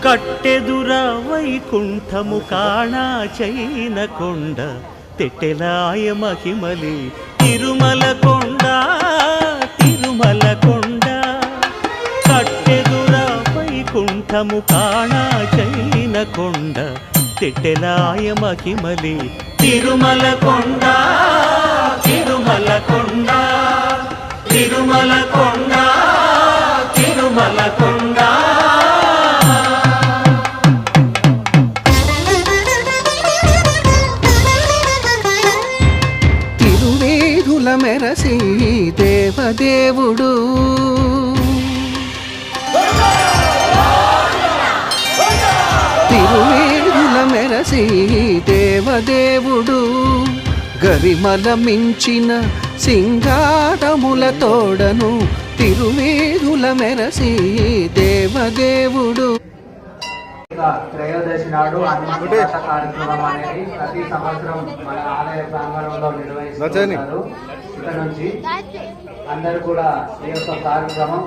కట్టెదుర వైకుంఠము కాణా చైన కొండ తెట్టెలాయ మహిమలి తిరుమల కొండ తిరుమల కొండ కట్టెదుర వైకుంఠము కాణా చైన కొండ తెట్టెలాయ మహిమలి తిరుమల కొండ తిరుమల కొండ తిరుమల కొండ తిరుమల కొండ తిరువేధుల మెరసి దేవదేవుడు తిరువేధుల మెరసి దేవదేవుడు గరిమల మించిన సింగారముల తోడను తిరువేధుల మెరసి దేవదేవుడు. త్రయోదశి నాడు అన్నదాత కార్యక్రమం అనేది ప్రతి సంవత్సరం మన ఆలయ ప్రాంగణంలో నిర్వహిస్తారు. ఇక్కడ నుంచి అందరూ కూడా ఈ యొక్క కార్యక్రమం